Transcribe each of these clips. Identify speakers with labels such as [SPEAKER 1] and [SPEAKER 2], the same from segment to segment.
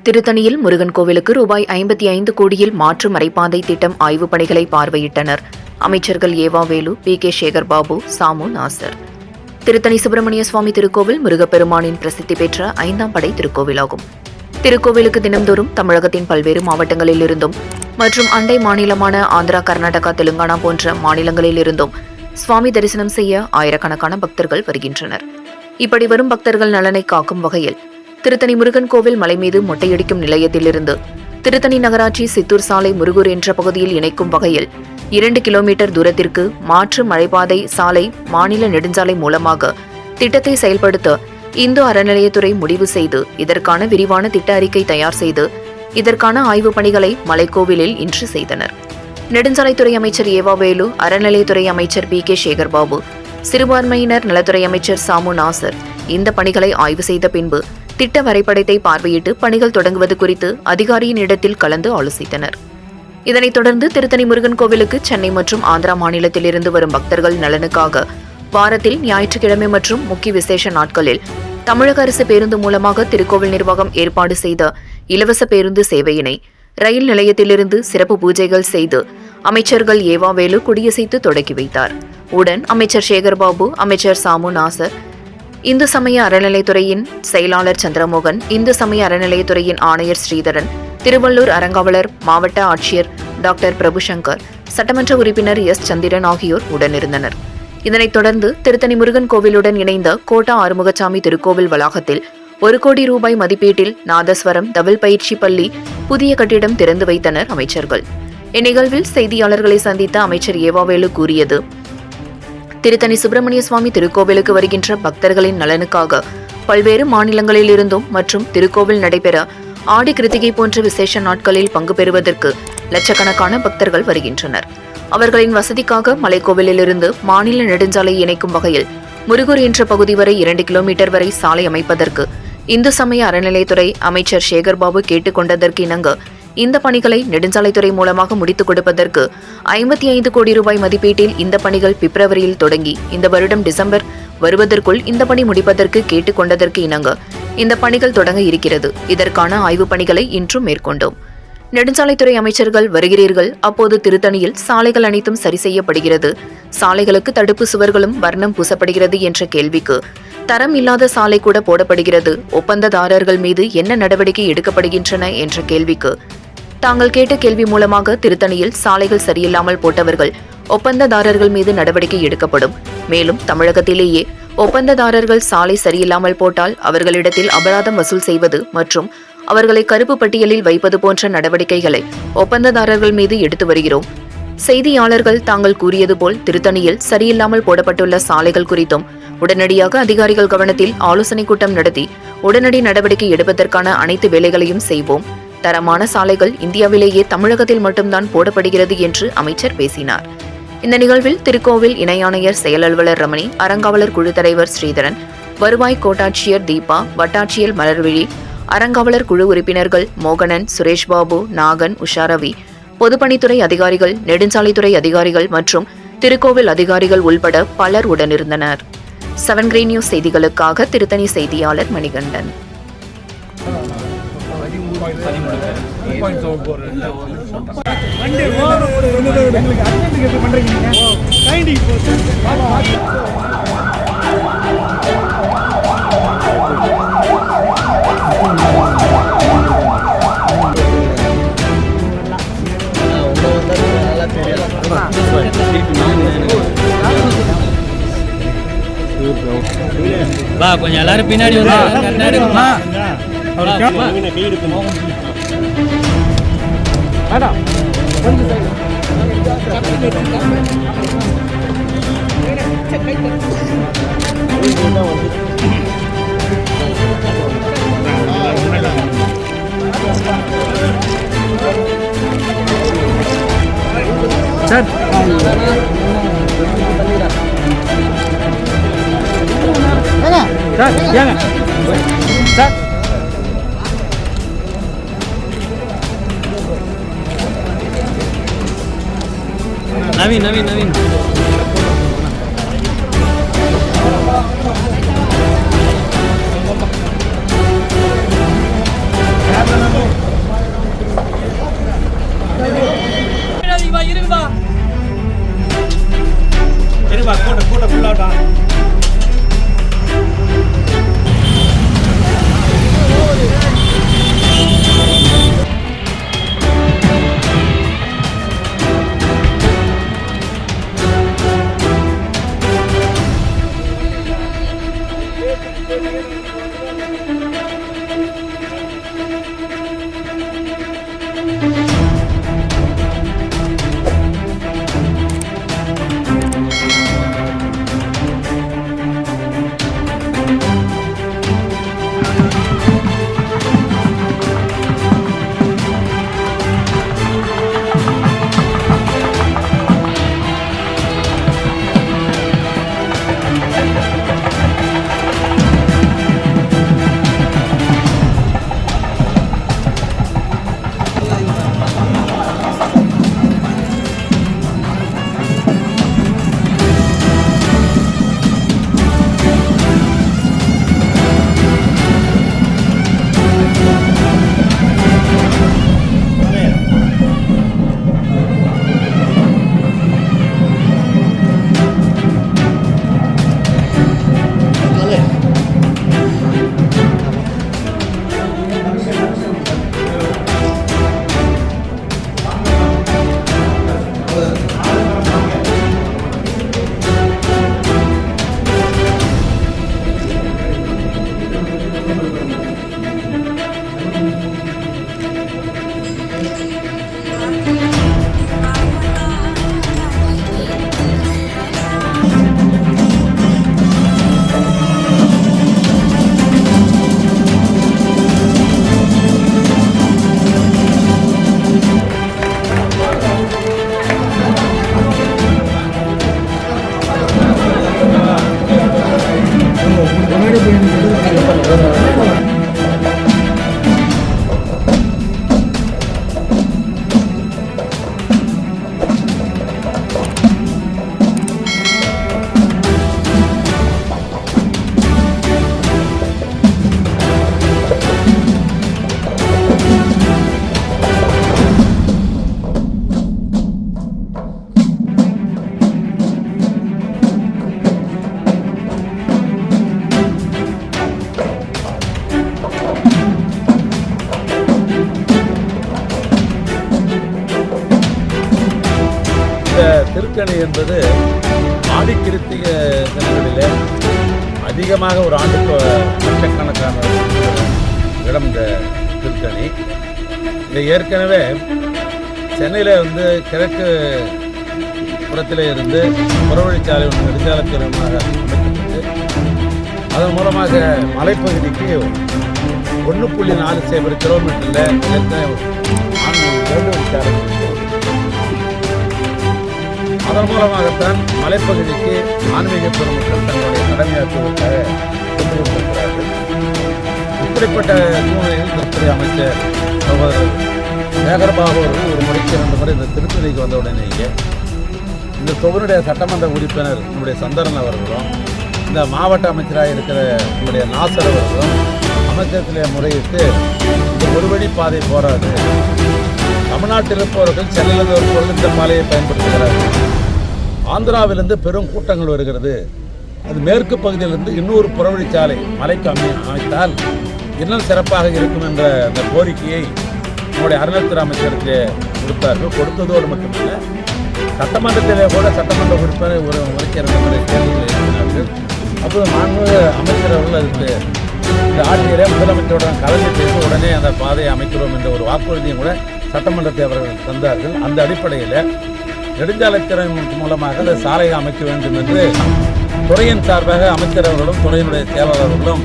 [SPEAKER 1] திருத்தணியில் முருகன் கோவிலுக்கு ரூபாய் 55 கோடியில் மாற்று மறைப்பாதை திட்டம் ஆய்வுப் பணிகளை பார்வையிட்டனர் அமைச்சர்கள் ஏவா வேலு, பி.கே. சேகர் பாபு, சாமு நாசர். திருத்தணி சுப்பிரமணிய சுவாமி திருக்கோவில் முருகப்பெருமானின் பிரசித்தி பெற்ற 5ஆம் படை திருக்கோவிலாகும். திருக்கோவிலுக்கு தினம்தோறும் தமிழகத்தின் பல்வேறு மாவட்டங்களில் இருந்தும் மற்றும் அண்டை மாநிலமான ஆந்திரா, கர்நாடகா, தெலுங்கானா போன்ற மாநிலங்களில் இருந்தும் சுவாமி தரிசனம் செய்ய ஆயிரக்கணக்கான பக்தர்கள் வருகின்றனர். இப்படி வரும் பக்தர்கள் நலனை காக்கும் வகையில் திருத்தணி முருகன் கோவில் மலை மீது மொட்டையடிக்கும் நிலையத்திலிருந்து திருத்தணி நகராட்சி சித்தூர் சாலை முருகூர் என்ற பகுதியில் இணைக்கும் வகையில் 2 கிலோமீட்டர் தூரத்திற்கு மாற்று மழைப்பாதை சாலை மாநில நெடுஞ்சாலை மூலமாக திட்டத்தை செயல்படுத்த இந்து அறநிலையத்துறை முடிவு செய்து இதற்கான விரிவான திட்ட அறிக்கை தயார் செய்து இதற்கான ஆய்வுப் பணிகளை மலைக்கோவிலில் இன்று செய்தனர். நெடுஞ்சாலைத்துறை அமைச்சர் ஏவா வேலு, அறநிலையத்துறை அமைச்சர் பி.கே. சேகர் பாபு, சிறுபான்மையினர் நலத்துறை அமைச்சர் சாமு நாசர் இந்த பணிகளை ஆய்வு செய்த பின்பு திட்ட வரைபடத்தை பார்வையிட்டு பணிகள் தொடங்குவது குறித்து அதிகாரியின் இடத்தில் கலந்து ஆலோசித்தனர். இதனைத் தொடர்ந்து திருத்தணி முருகன் கோவிலுக்கு சென்னை மற்றும் ஆந்திரா மாநிலத்திலிருந்து வரும் பக்தர்கள் நலனுக்காக வாரத்தில் ஞாயிற்றுக்கிழமை மற்றும் முக்கிய விசேஷ நாட்களில் தமிழக அரசு பேருந்து மூலமாக திருக்கோவில் நிர்வாகம் ஏற்பாடு செய்த இலவச பேருந்து சேவையினை ரயில் நிலையத்திலிருந்து சிறப்பு பூஜைகள் செய்து அமைச்சர்கள் ஏவா வேலு கொடியசைத்து தொடக்கி வைத்தார். உடன் அமைச்சர் சேகர் பாபு, அமைச்சர் சாமு நாசர், இந்து சமய அறநிலையத்துறையின் செயலாளர் சந்திரமோகன், இந்து சமய அறநிலையத்துறையின் ஆணையர் ஸ்ரீதரன், திருவள்ளூர் அறங்காவலர் மாவட்ட ஆட்சியர் டாக்டர் பிரபுசங்கர், சட்டமன்ற உறுப்பினர் எஸ். சந்திரன் ஆகியோர் உடனிருந்தனர். இதனைத் தொடர்ந்து திருத்தணி முருகன் கோவிலுடன் இணைந்த கோட்டா ஆறுமுகசாமி திருக்கோவில் வளாகத்தில் 1 கோடி ரூபாய் மதிப்பீட்டில் நாதஸ்வரம் தவில் பயிற்சி பள்ளி புதிய கட்டிடம் திறந்து வைத்தனர் அமைச்சர்கள். இந்நிகழ்வில் செய்தியாளர்களை சந்தித்த அமைச்சர் ஏவாவேலு கூறியது, திருத்தணி சுப்பிரமணிய சுவாமி திருக்கோவிலுக்கு வருகின்ற பக்தர்களின் நலனுக்காக பல்வேறு மாநிலங்களில் இருந்தும் மற்றும் திருக்கோவில் நடைபெற ஆடி கிருத்திகை போன்ற விசேஷ நாட்களில் பங்கு பெறுவதற்கு லட்சக்கணக்கான பக்தர்கள் வருகின்றனர். அவர்களின் வசதிக்காக மலைக்கோவிலிலிருந்து மாநில நெடுஞ்சாலை இணைக்கும் வகையில் முருகூர் என்ற பகுதி வரை 2 கிலோமீட்டர் வரை சாலை அமைப்பதற்கு இந்து சமய அறநிலையத்துறை அமைச்சர் சேகர் பாபு கேட்டுக் கொண்டதற்கு இணங்க இந்த பணிகளை நெடுஞ்சாலைத்துறை மூலமாக முடித்துக் கொடுப்பதற்கு 55 கோடி ரூபாய் மதிப்பீட்டில் இந்த பணிகள் பிப்ரவரியில் தொடங்கி இந்த வருடம் டிசம்பர் வருவதற்குள் இந்த பணி முடிப்பதற்கு கேட்டுக் கொண்டதற்கு இணங்க இந்த பணிகள் தொடங்க இருக்கிறது. இதற்கான ஆய்வுப் பணிகளை இன்றும் மேற்கொண்டோம். நெடுஞ்சாலைத்துறை அமைச்சர்கள் வருகிறீர்கள், அப்போது திருத்தணியில் சாலைகள் அனைத்தும் சரி செய்யப்படுகிறது, சாலைகளுக்கு தடுப்பு சுவர்களும் வர்ணம் பூசப்படுகிறது என்ற கேள்விக்கு தரம் இல்லாத சாலை கூட போடப்படுகிறது, ஒப்பந்ததாரர்கள் மீது என்ன நடவடிக்கை எடுக்கப்படுகின்றன என்ற கேள்விக்கு தாங்கள் கேட்ட கேள்வி மூலமாக திருத்தணியில் சாலைகள் சரியில்லாமல் போட்டவர்கள் ஒப்பந்ததாரர்கள் மீது நடவடிக்கை எடுக்கப்படும். மேலும் தமிழகத்திலேயே ஒப்பந்ததாரர்கள் சாலை சரியில்லாமல் போட்டால் அவர்களிடத்தில் அபராதம் வசூல் செய்வது மற்றும் அவர்களை கருப்பு பட்டியலில் வைப்பது போன்ற நடவடிக்கைகளை ஒப்பந்ததாரர்கள் மீது எடுத்து வருகிறோம். செய்தியாளர்கள் தாங்கள் கூறியது போல் திருத்தணியில் சரியில்லாமல் போடப்பட்டுள்ள சாலைகள் குறித்தும் உடனடியாக அதிகாரிகள் கவனத்தில் ஆலோசனைக் கூட்டம் நடத்தி உடனடி நடவடிக்கை எடுப்பதற்கான அனைத்து வேலைகளையும் செய்வோம். தரமான சாலைகள் இந்தியாவிலேயே தமிழகத்தில் மட்டும்தான் போடப்படுகிறது என்று அமைச்சர் பேசினார். இந்த நிகழ்வில் திருக்கோவில் இணை ஆணையர் செயல் அலுவலர் ரமணி, அறங்காவலர் குழு தலைவர் ஸ்ரீதரன், வருவாய் கோட்டாட்சியர் தீபா, வட்டாட்சியர் மலர்விழி, அறங்காவலர் குழு உறுப்பினர்கள் மோகனன், சுரேஷ்பாபு, நாகன், உஷாரவி, பொதுப்பணித்துறை அதிகாரிகள், நெடுஞ்சாலைத்துறை அதிகாரிகள் மற்றும் திருக்கோவில் அதிகாரிகள் உள்பட பலர் உடனிருந்தனர். 7 கிரீன் நியூஸ் செய்திகளுக்காக திருத்தணி செய்தியாளர் மணிகண்டன்.
[SPEAKER 2] வா கொஞ்சம் எல்லாரும் பின்னாடி sir sir Naveen Naveen Naveen
[SPEAKER 3] Gracias. கூட்டம் ஃபுல்லாகட்டும்.
[SPEAKER 4] திருக்கணி என்பது ஆடிக்கிருத்திக தினங்களிலே அதிகமாக ஒரு ஆண்டுக்கு லட்சக்கணக்கான இடம் இந்த திருக்கணி. இது ஏற்கனவே சென்னையில் கிழக்கு புறத்திலே இருந்து புறவழிச்சாலை ஒன்று நெடுஞ்சாலைத்துறையாக அமைக்கப்பட்டு அதன் மூலமாக மலைப்பகுதிக்கு 1.4 கிலோமீட்டரில் ஏற்கனவே 2 வழிச்சாலை. அதன் மூலமாகத்தான் மலைப்பகுதிக்கு ஆன்மீக பெருமக்கள் தங்களுடைய கடமையாற்றுவதற்காக கொண்டு கொண்டிருக்கிறார்கள். இப்படிப்பட்ட சூழ்நிலையில் திருப்பதி அமைச்சர் சகோதரர் சேகர்பாபு அவர்கள் ஒரு முறைக்கு 2 முறை இந்த திருப்பதிக்கு வந்த உடனேயே இந்த தொகுதியுடைய சட்டமன்ற உறுப்பினர் நம்முடைய சந்திரன் அவர்களும் இந்த மாவட்ட அமைச்சராக இருக்கிற நம்முடைய நாசர் அவர்களும் அமைச்சரத்திலே முறையிட்டு இந்த ஒரு வழி பாதை போராது, தமிழ்நாட்டில் இருப்பவர்கள் சென்னையிலிருந்து வருபவர்கள் இந்த பாதையை பயன்படுத்துகிறார்கள், ஆந்திராவிலிருந்து பெரும் கூட்டங்கள் வருகிறது, அது மேற்கு பகுதியிலிருந்து இன்னொரு புறவழிச்சாலை மலைக்கு அமைத்தால் இன்னும் சிறப்பாக இருக்கும் என்ற அந்த கோரிக்கையை நம்முடைய அறநிலையத்துறை அமைச்சருக்கு கொடுத்தார்கள். கொடுத்ததோடு மட்டுமல்ல, சட்டமன்றத்திலே கூட சட்டமன்ற உறுப்பினர் ஒரு முறைக்கு 2 முறை கேள்விகளை எழுப்பினார்கள். அப்போது மாண்புமிகு அமைச்சர் அவர்கள் அதுக்கு இந்த ஆட்சியரே முதலமைச்சருடன் கலந்து பேசி உடனே அந்த பாதையை அமைக்கிறோம் என்ற ஒரு வாக்குறுதியும் கூட சட்டமன்றத்தை அவர்கள் தந்தார்கள். அந்த அடிப்படையில் நெடுஞ்சாலைத்துறை மூலமாக அந்த சாலையை அமைக்க வேண்டும் என்று துறையின் சார்பாக அமைச்சர் அவர்களும் துறையினுடைய செயலாளர்களும்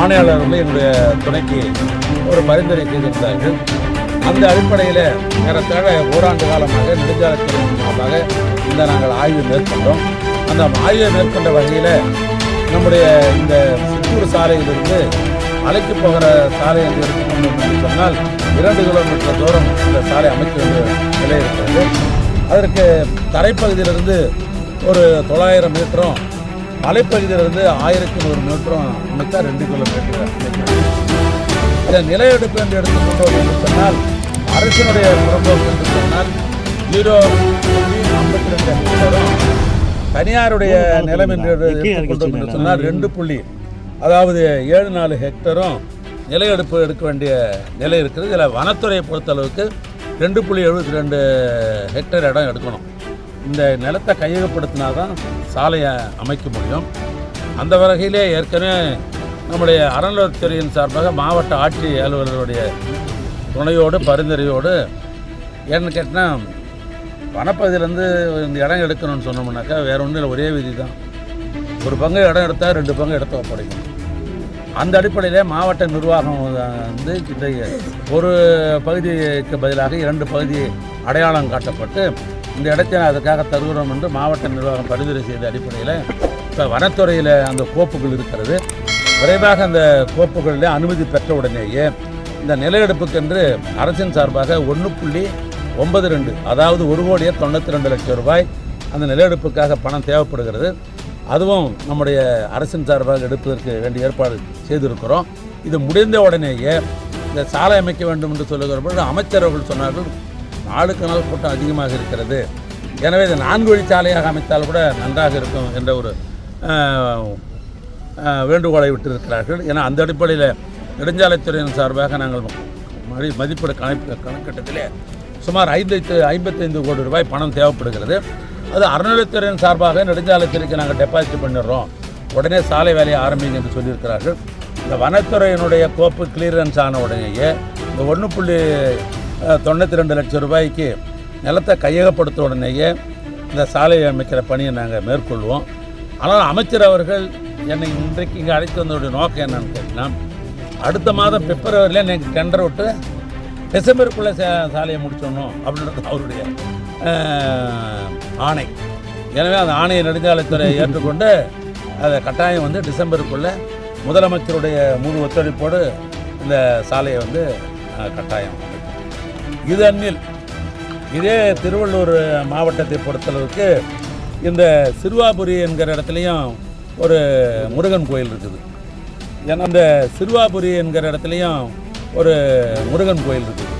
[SPEAKER 4] ஆணையாளர்களும் என்னுடைய துணைக்கு ஒரு பரிந்துரை செய்திருந்தார்கள். அந்த அடிப்படையில் ஏறத்தாழ ஓராண்டு காலமாக நெடுஞ்சாலைத்துறை மூலமாக நாங்கள் ஆய்வு மேற்கொண்டோம். அந்த ஆய்வை மேற்கொண்ட வகையில் நம்முடைய இந்த சித்தூர் சாலையிலிருந்து மலைக்கு போகிற சாலை என்று எடுத்துக்கொண்டோம் என்று சொன்னால் 2 கிலோமீட்டர் தூரம் இந்த சாலை அமைக்க வேண்டிய நிலை இருக்கிறது. அதற்கு தரைப்பகுதியிலிருந்து ஒரு 900 மீட்டரும் மலைப்பகுதியிலிருந்து 1100 மீட்டரும் அமைத்தா 2 கிலோமீட்டர் இதை நிலையெடுப்பு என்று எடுத்துக்கொண்டோம் என்று சொன்னால் அரசினுடைய புறம்போக்கு என்று சொன்னால் 0.52 மீட்டரும் தனியாருடைய நிலம் என்று எடுத்துக்கொண்டோம் என்று சொன்னால் 2 புள்ளி, அதாவது 7-4 ஹெக்டரும் நிலையெடுப்பு எடுக்க வேண்டிய நிலை இருக்குது. இதில் வனத்துறையை பொறுத்தளவுக்கு 2.72 ஹெக்டர் இடம் எடுக்கணும். இந்த நிலத்தை கையகப்படுத்தினா தான் சாலையை அமைக்க முடியும். அந்த வகையிலே ஏற்கனவே நம்முடைய அறநிலையத்துறையின் சார்பாக மாவட்ட ஆட்சி அலுவலருடைய துணையோடு பரிந்துரையோடு ஏன்னு கேட்டால் வனப்பகுதியிலேருந்து இந்த இடம் எடுக்கணும்னு சொன்னோம்னாக்கா வேறு ஒன்றும் இல்லை, ஒரே விதி தான். ஒரு பங்கு இடம் எடுத்தால் 2 பங்கு இடத்த ஒப்படைக்கணும். அந்த அடிப்படையிலே மாவட்ட நிர்வாகம் வந்து இந்த ஒரு பகுதிக்கு பதிலாக 2 பகுதி அடையாளம் காட்டப்பட்டு இந்த இடத்தை அதுக்காக தருகிறோம் என்று மாவட்ட நிர்வாகம் பரிந்துரை செய்த அடிப்படையில் இப்போ வனத்துறையில் அந்த கோப்புகள் இருக்கிறது. விரைவாக அந்த கோப்புகளில் அனுமதி பெற்ற உடனேயே இந்த நிலையெடுப்புக்கென்று அரசின் சார்பாக 1.92, அதாவது 1,92 லட்சம் ரூபாய் அந்த நிலையெடுப்புக்காக பணம் தேவைப்படுகிறது. அதுவும் நம்முடைய அரசின் சார்பாக எடுப்பதற்கு வேண்டிய ஏற்பாடு செய்திருக்கிறோம். இது முடிந்த உடனேயே இந்த சாலை அமைக்க வேண்டும் என்று சொல்லுகிற பொழுது அமைச்சர் அவர்கள் சொன்னார்கள், நாளுக்கு நாள் கூட்டம் அதிகமாக இருக்கிறது, எனவே இது 4 வழி சாலையாக அமைத்தால் கூட நன்றாக இருக்கும் என்ற ஒரு வேண்டுகோளை விட்டிருக்கிறார்கள். ஏன்னா அந்த அடிப்படையில் நெடுஞ்சாலைத்துறையின் சார்பாக நாங்கள் மதிப்பீடு கணக்கெட்டத்திலே சுமார் 55 கோடி ரூபாய் பணம் தேவைப்படுகிறது. அது அறநிலையத்துறையின் சார்பாக நெடுஞ்சாலைத்துறைக்கு நாங்கள் டெபாசிட் பண்ணிடுறோம், உடனே சாலை வேலையை ஆரம்பிங்க என்று சொல்லியிருக்கிறார்கள். இந்த வனத்துறையினுடைய கோப்பு கிளியரன்ஸ் ஆன உடனேயே இந்த 1.92 லட்சம் ரூபாய்க்கு நிலத்தை கையகப்படுத்த உடனேயே இந்த சாலை அமைக்கிற பணியை நாங்கள் மேற்கொள்வோம். ஆனால் அமைச்சர் அவர்கள் என்னை இன்றைக்கு இங்கே அழைத்து வந்தோடைய நோக்கம் என்னன்னு கேட்டால், அடுத்த மாதம் பிப்ரவரியில் எனக்கு டெண்டர் விட்டு டிசம்பருக்குள்ளே சாலையை முடிச்சிடணும் அப்படின்றது அவருடைய ஆணை. எனவே அந்த ஆணையை நெடுஞ்சாலைத்துறை ஏற்றுக்கொண்டு அதை கட்டாயம் வந்து டிசம்பருக்குள்ளே முதலமைச்சருடைய முழு ஒத்துழைப்போடு இந்த சாலையை வந்து கட்டாயம். இது அண்ணில் இதே திருவள்ளூர் மாவட்டத்தை பொறுத்தளவுக்கு இந்த சிறுவாபுரி என்கிற இடத்துலையும் ஒரு முருகன் கோயில் இருக்குது. ஏன்னா அந்த சிறுவாபுரி என்கிற இடத்துலையும் ஒரு முருகன் கோயில் இருக்குது.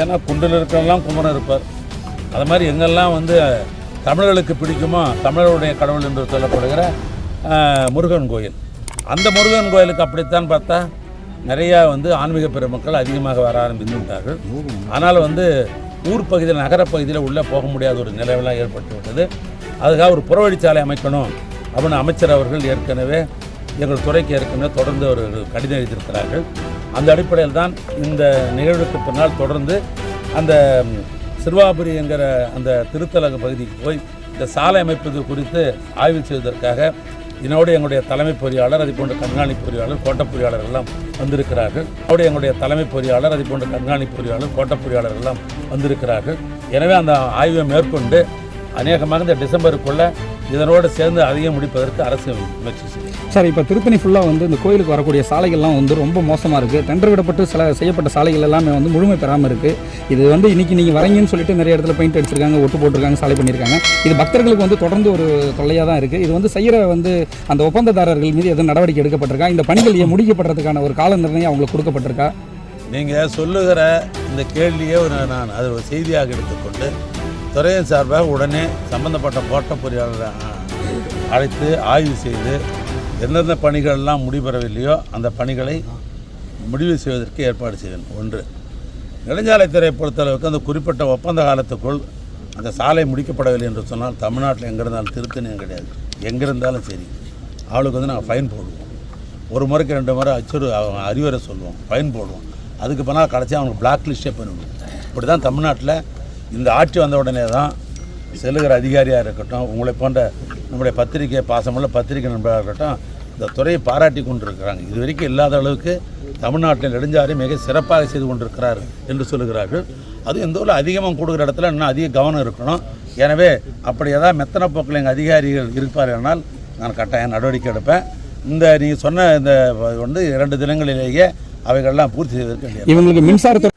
[SPEAKER 4] ஏன்னா குண்டில் இருக்கிறவங்களாம் குமரன் இருப்பார். அது மாதிரி எங்கெல்லாம் வந்து தமிழர்களுக்கு பிடிக்குமோ தமிழருடைய கடவுள் என்று சொல்லப்படுகிற முருகன் கோயில், அந்த முருகன் கோயிலுக்கு அப்படித்தான் பார்த்தா நிறையா வந்து ஆன்மீக பெருமக்கள் அதிகமாக வர ஆரம்பித்து விட்டார்கள். ஆனால் வந்து ஊர் பகுதியில் நகரப்பகுதியில் உள்ளே போக முடியாத ஒரு நிலையெல்லாம் ஏற்பட்டு விட்டது. அதுக்காக ஒரு புறவழிச்சாலை அமைக்கணும் அப்படின்னு அமைச்சர் அவர்கள் ஏற்கனவே எங்கள் துறைக்கு ஏற்கனவே தொடர்ந்து அவர்கள் கடிதம் எழுதியிருக்கிறார்கள். அந்த அடிப்படையில் தான் இந்த நிகழ்வுக்கு பின்னால் தொடர்ந்து அந்த சிறுவாபுரி என்கிற அந்த திருத்தல பகுதிக்கு போய் இந்த சாலை அமைப்பது குறித்து ஆய்வு செய்வதற்காக இதனோடு எங்களுடைய தலைமை பொறியாளர், அதை போன்ற கண்காணிப்பு பொறியாளர், கோட்டப் பொறியாளர் எல்லாம் வந்திருக்கிறார்கள். அதோடு எங்களுடைய தலைமை பொறியாளர், அதை போன்ற கண்காணிப்பு பொறியாளர், கோட்டப் பொறியாளர் எல்லாம் வந்திருக்கிறார்கள். எனவே அந்த ஆய்வை மேற்கொண்டு அநேகமாக இந்த டிசம்பருக்குள்ளே இதனோடு சேர்ந்து அதிகம் முடிப்பதற்கு அரசு முயற்சி செய்யும்.
[SPEAKER 3] சார், இப்போ திருத்தணி ஃபுல்லாக வந்து இந்த கோயிலுக்கு வரக்கூடிய சாலைகள்லாம் வந்து ரொம்ப மோசமாக இருக்குது. டெண்டர் விடப்பட்டு செய்யப்பட்ட சாலைகள் எல்லாமே வந்து முழுமை பெறாமல் இருக்குது. இது வந்து இன்றைக்கி நீங்கள் வரீங்கன்னு சொல்லிட்டு நிறைய இடத்துல பெயிண்ட் அடிச்சிருக்காங்க, ஒட்டு போட்டிருக்காங்க, சாலை பண்ணியிருக்காங்க. இது பக்தர்களுக்கு வந்து தொடர்ந்து ஒரு தொல்லையாக தான் இருக்குது. இது வந்து செய்கிற வந்து அந்த ஒப்பந்ததாரர்கள் மீது எதுவும் நடவடிக்கை எடுக்கப்பட்டிருக்கா? இந்த பணிகள் முடிக்கப்படுறதுக்கான ஒரு கால நிர்ணயம் அவங்களுக்கு கொடுக்கப்பட்டிருக்கா?
[SPEAKER 4] நீங்கள் சொல்லுகிற இந்த கேள்வியே நான் அது ஒரு செய்தியாக எடுத்துக்கொண்டு துறையின் சார்பாக உடனே சம்பந்தப்பட்ட கோட்ட பொறியாளரை அழைத்து ஆய்வு செய்து எந்தெந்த பணிகளெல்லாம் முடிபெறவில்லையோ அந்த பணிகளை முடிவு செய்வதற்கு ஏற்பாடு செய்யணும். ஒன்று, நெடுஞ்சாலைத்துறை பொறுத்தளவுக்கு அந்த குறிப்பிட்ட ஒப்பந்த காலத்துக்குள் அந்த சாலை முடிக்கப்படவில்லை என்று சொன்னால் தமிழ்நாட்டில் எங்கே இருந்தாலும் திருத்தணியும் கிடையாது, எங்கே இருந்தாலும் சரி அவளுக்கு வந்து நாங்கள் ஃபைன் போடுவோம். ஒரு முறைக்கு 2 முறை அறிவுரை சொல்லுவோம், ஃபைன் போடுவோம். அதுக்கு பின்னால் கடைசி அவனுக்கு பிளாக் லிஸ்ட்டே பண்ணிவிடுவோம். இப்படி தான் தமிழ்நாட்டில் இந்த ஆட்சி வந்த உடனே தான் செல்லுகிற அதிகாரியாக இருக்கட்டும், உங்களை போன்ற நம்முடைய பத்திரிகை பாசமுள்ள பத்திரிகை நண்பராக இருக்கட்டும், இந்த துறையை பாராட்டி கொண்டிருக்கிறாங்க. இது வரைக்கும் இல்லாத அளவுக்கு தமிழ்நாட்டில் நெடுஞ்சாலை மிக சிறப்பாக செய்து கொண்டிருக்கிறார் என்று சொல்லுகிறார்கள். அது எந்த ஒரு அதிகமாக கொடுக்குற இடத்துல இன்னும் அதிக கவனம் இருக்கணும். எனவே அப்படி ஏதாவது மெத்தனை போக்கில் எங்கள் அதிகாரிகள் இருப்பார்கள் நான் கட்டாயம் நடவடிக்கை எடுப்பேன். இந்த நீங்கள் சொன்ன இந்த வந்து 2 தினங்களிலேயே அவைகள்லாம் பூர்த்தி செய்வதற்கு
[SPEAKER 3] இவங்களுக்கு மின்சாரத்துறை